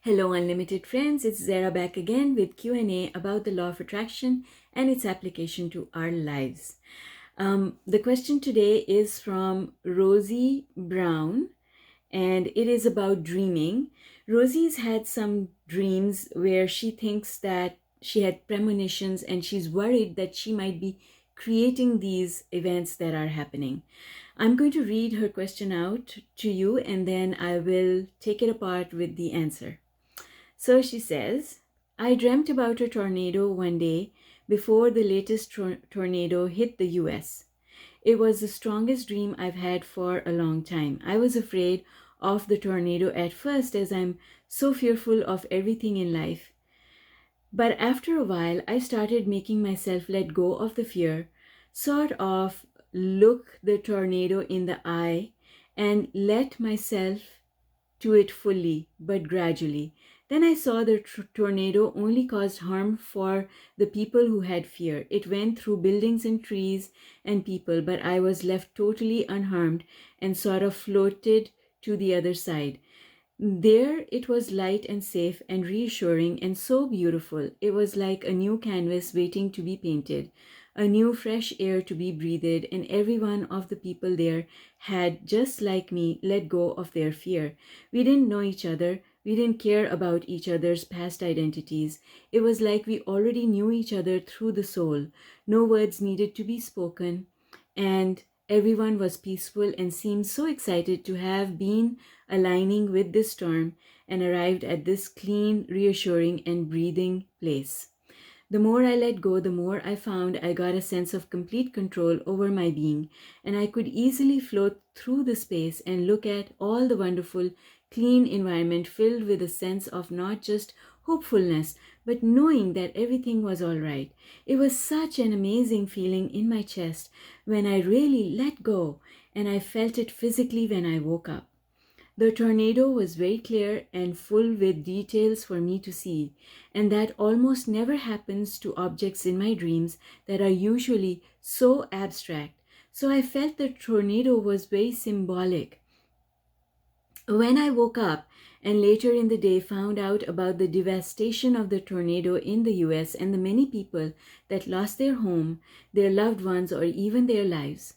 Hello unlimited friends, it's Zehra back again with Q&A about the law of attraction and its application to our lives. The question today is from Rosie Brown and it is about dreaming. Rosie's had some dreams where she thinks that she had premonitions and she's worried that she might be creating these events that are happening. I'm going to read her question out to you and then I will take it apart with the answer. So she says, I dreamt about a tornado one day before the latest tornado hit the US. It was the strongest dream I've had for a long time. I was afraid of the tornado at first as I'm so fearful of everything in life. But after a while, I started making myself let go of the fear, sort of look the tornado in the eye and let myself to it fully, but gradually. Then I saw the tornado only caused harm for the people who had fear. It went through buildings and trees and people, but I was left totally unharmed and sort of floated to the other side. There it was light and safe and reassuring and so beautiful. It was like a new canvas waiting to be painted, a new fresh air to be breathed, and every one of the people there had, just like me, let go of their fear. We didn't know each other. We didn't care about each other's past identities. It was like we already knew each other through the soul. No words needed to be spoken, and everyone was peaceful and seemed so excited to have been aligning with this storm and arrived at this clean, reassuring, and breathing place. The more I let go, the more I found I got a sense of complete control over my being, and I could easily float through the space and look at all the wonderful, clean environment filled with a sense of not just hopefulness, but knowing that everything was all right. It was such an amazing feeling in my chest when I really let go, and I felt it physically when I woke up. The tornado was very clear and full with details for me to see, and that almost never happens to objects in my dreams that are usually so abstract. So I felt the tornado was very symbolic. When I woke up and later in the day found out about the devastation of the tornado in the US and the many people that lost their home, their loved ones, or even their lives,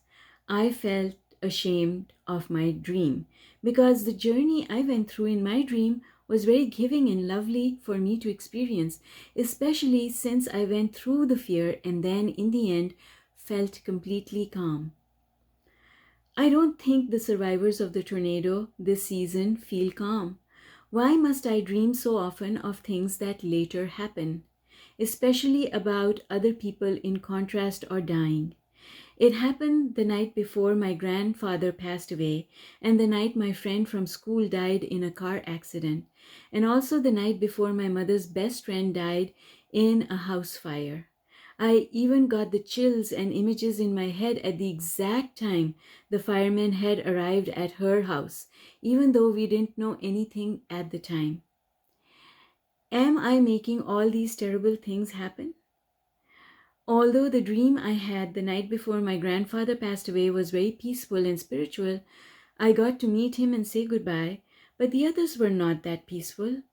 I felt ashamed of my dream because the journey I went through in my dream was very giving and lovely for me to experience, especially since I went through the fear and then in the end felt completely calm. I don't think the survivors of the tornado this season feel calm. Why must I dream so often of things that later happen, especially about other people in contrast or dying? It happened the night before my grandfather passed away, and the night my friend from school died in a car accident, and also the night before my mother's best friend died in a house fire. I even got the chills and images in my head at the exact time the firemen had arrived at her house, even though we didn't know anything at the time. Am I making all these terrible things happen? Although the dream I had the night before my grandfather passed away was very peaceful and spiritual, I got to meet him and say goodbye, but the others were not that peaceful.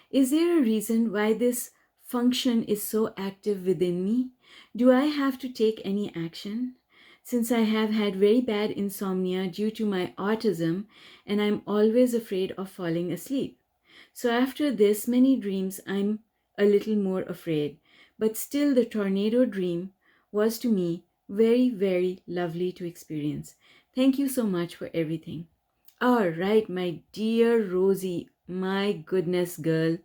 Is there a reason why this function is so active within me? Do I have to take any action? Since I have had very bad insomnia due to my autism and I'm always afraid of falling asleep. So after this many dreams, I'm a little more afraid. But still the tornado dream was to me very, very lovely to experience. Thank you so much for everything. All right, my dear Rosie, my goodness, girl.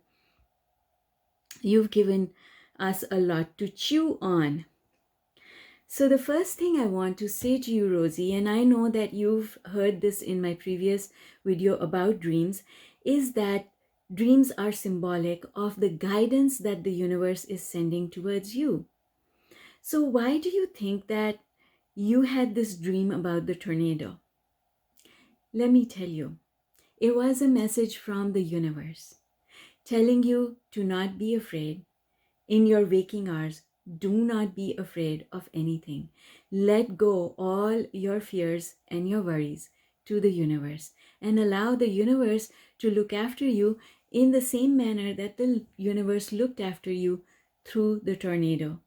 You've given us a lot to chew on. So the first thing I want to say to you, Rosie, and I know that you've heard this in my previous video about dreams, is that dreams are symbolic of the guidance that the universe is sending towards you. So why do you think that you had this dream about the tornado? Let me tell you, it was a message from the universe telling you to not be afraid. In your waking hours, do not be afraid of anything. Let go all your fears and your worries to the universe. and allow the universe to look after you in the same manner that the universe looked after you through the tornado.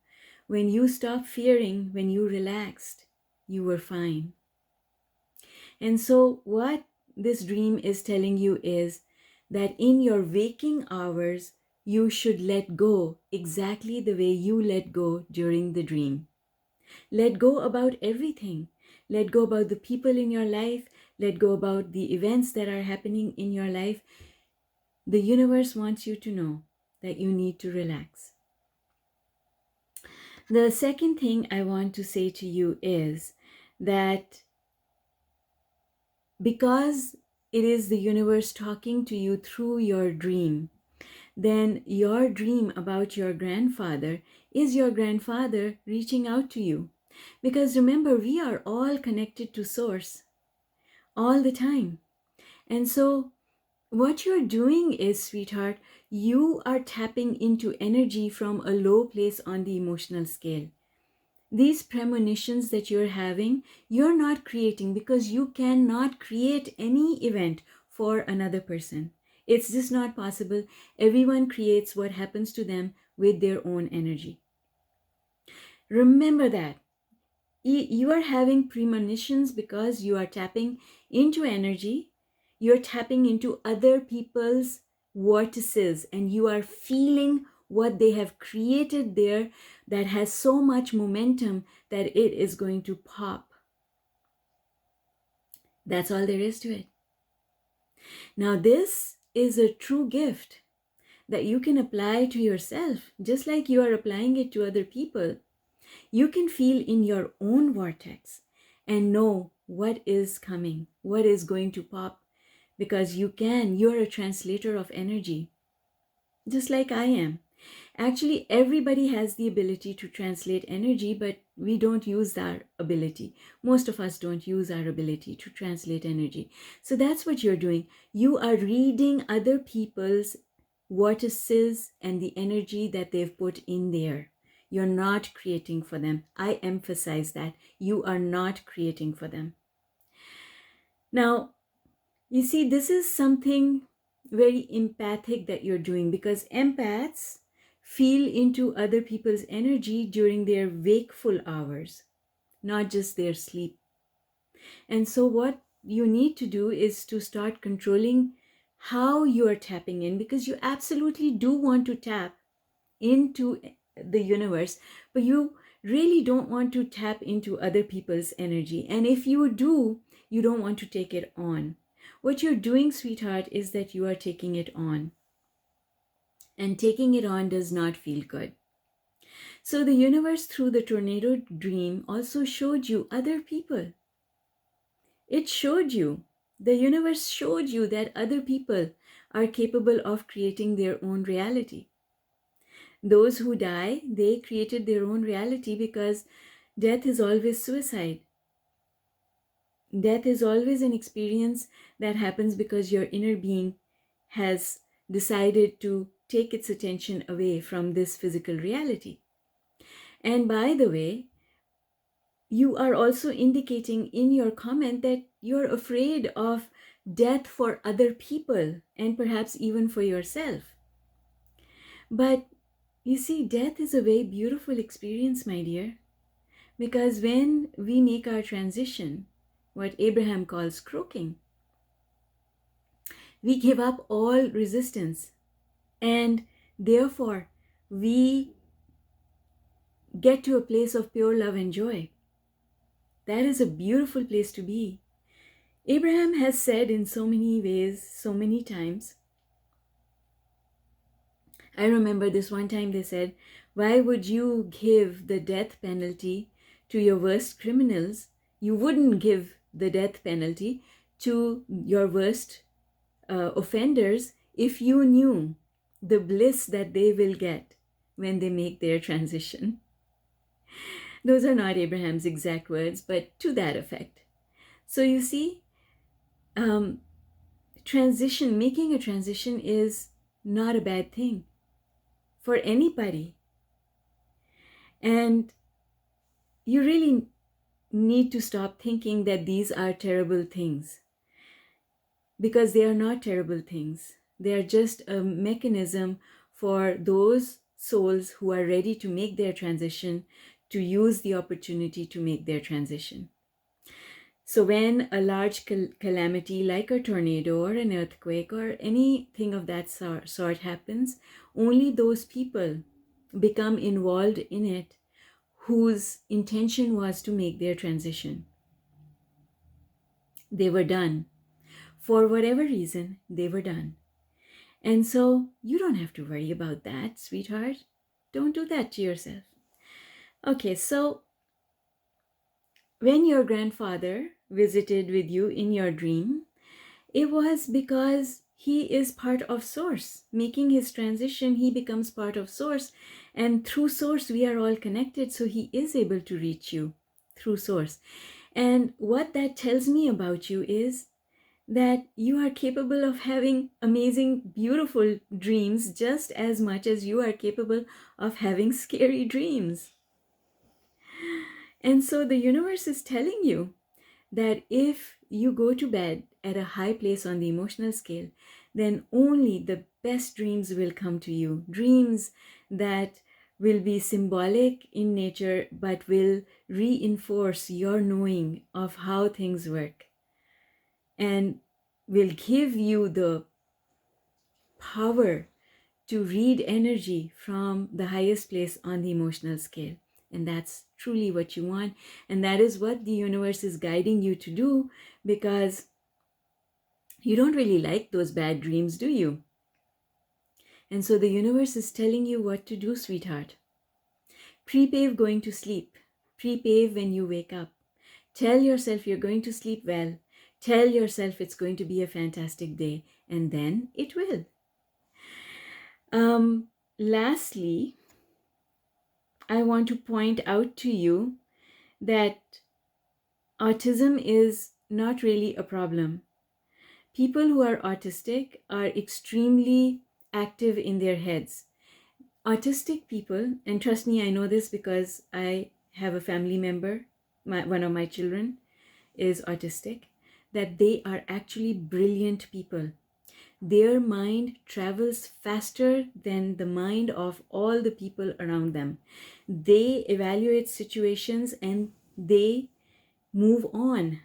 When you stopped fearing, when you relaxed, you were fine. And so, what this dream is telling you is that in your waking hours, you should let go exactly the way you let go during the dream. Let go about everything. Let go about the people in your life. Let go about the events that are happening in your life. The universe wants you to know that you need to relax. The second thing I want to say to you is that because it is the universe talking to you through your dream, then your dream about your grandfather is your grandfather reaching out to you. Because remember, we are all connected to Source all the time. And so, what you're doing is, sweetheart, you are tapping into energy from a low place on the emotional scale. These premonitions that you're having, you're not creating, because you cannot create any event for another person. It's just not possible. Everyone creates what happens to them with their own energy. Remember that. You are having premonitions because you are tapping into energy. You're tapping into other people's vortices, and you are feeling what they have created there that has so much momentum that it is going to pop. That's all there is to it. Now, this is a true gift that you can apply to yourself, just like you are applying it to other people. You can feel in your own vortex and know what is coming, what is going to pop, because you're a translator of energy, just like I am. Actually, everybody has the ability to translate energy, but we don't use our ability. Most of us don't use our ability to translate energy. So that's what you're doing. You are reading other people's vortices and the energy that they've put in there. You're not creating for them. I emphasize that. You are not creating for them. Now, you see, this is something very empathic that you're doing, because empaths feel into other people's energy during their wakeful hours, not just their sleep. And so, what you need to do is to start controlling how you are tapping in, because you absolutely do want to tap into the universe, but you really don't want to tap into other people's energy. And if you do, you don't want to take it on. What you're doing, sweetheart, is that you are taking it on. And taking it on does not feel good. So the universe, through the tornado dream, also showed you other people. It showed you, the universe showed you that other people are capable of creating their own reality. Those who die, they created their own reality, because death is always suicide. Death is always an experience that happens because your inner being has decided to take its attention away from this physical reality. And by the way, you are also indicating in your comment that you're afraid of death for other people and perhaps even for yourself. But you see, death is a very beautiful experience, my dear, because when we make our transition, what Abraham calls croaking, we give up all resistance, and therefore we get to a place of pure love and joy. That is a beautiful place to be. Abraham has said in so many ways, so many times. I remember this one time they said, why would you give the death penalty to your worst criminals? You wouldn't give the death penalty to your worst offenders if you knew the bliss that they will get when they make their transition. Those are not Abraham's exact words, but to that effect. So you see, making a transition is not a bad thing for anybody. And you really need to stop thinking that these are terrible things. because they are not terrible things. They are just a mechanism for those souls who are ready to make their transition to use the opportunity to make their transition. So when a large calamity like a tornado or an earthquake or anything of that sort happens, only those people become involved in it whose intention was to make their transition. They were done. For whatever reason, they were done. And so you don't have to worry about that, sweetheart. Don't do that to yourself. Okay, so when your grandfather visited with you in your dream, it was because he is part of Source. Making his transition, he becomes part of Source. And through Source, we are all connected. So he is able to reach you through Source. And what that tells me about you is that you are capable of having amazing, beautiful dreams just as much as you are capable of having scary dreams. And so the universe is telling you that if you go to bed at a high place on the emotional scale, then only the best dreams will come to you. Dreams that will be symbolic in nature, but will reinforce your knowing of how things work and will give you the power to read energy from the highest place on the emotional scale. And that's truly what you want. And that is what the universe is guiding you to do, because you don't really like those bad dreams, do you? And so the universe is telling you what to do, sweetheart. Prepave going to sleep. Prepave when you wake up. Tell yourself you're going to sleep well. Tell yourself it's going to be a fantastic day. And then it will. Lastly, I want to point out to you that autism is not really a problem. People who are autistic are extremely active in their heads. Autistic people, and trust me, I know this because I have a family member, one of my children is autistic, that they are actually brilliant people. Their mind travels faster than the mind of all the people around them. They evaluate situations and they move on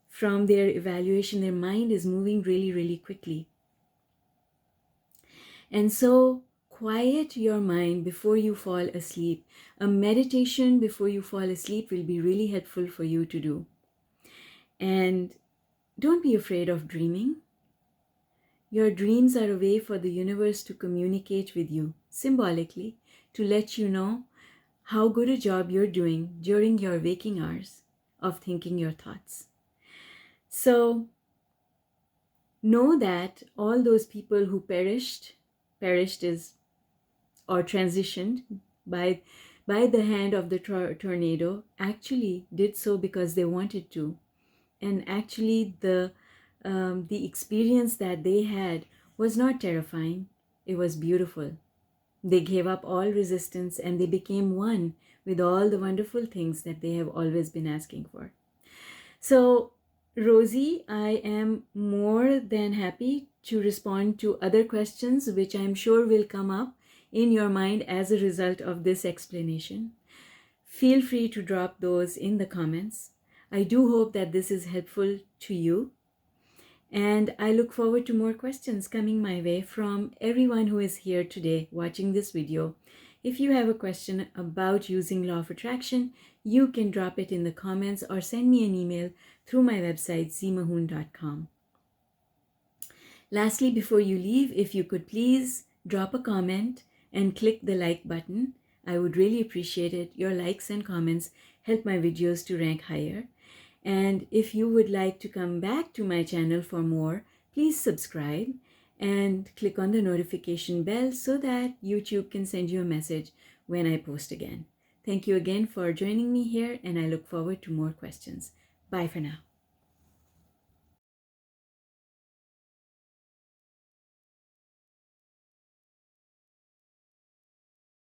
from their evaluation. Their mind is moving really, really quickly. And so quiet your mind before you fall asleep. A meditation before you fall asleep will be really helpful for you to do. And don't be afraid of dreaming. Your dreams are a way for the universe to communicate with you symbolically, to let you know how good a job you're doing during your waking hours of thinking your thoughts. So know that all those people who perished is or transitioned by the hand of the tornado actually did so because they wanted to. And actually the experience that they had was not terrifying. It was beautiful. They gave up all resistance and they became one with all the wonderful things that they have always been asking for. So, Rosie, I am more than happy to respond to other questions which I'm sure will come up in your mind as a result of this explanation. Feel free to drop those in the comments. I do hope that this is helpful to you. And I look forward to more questions coming my way from everyone who is here today watching this video. If you have a question about using Law of Attraction, you can drop it in the comments or send me an email through my website, ZMAHOON.com. Lastly, before you leave, if you could please drop a comment and click the like button. I would really appreciate it. Your likes and comments help my videos to rank higher. And if you would like to come back to my channel for more, please subscribe and click on the notification bell so that YouTube can send you a message when I post again. Thank you again for joining me here, and I look forward to more questions. Bye for now.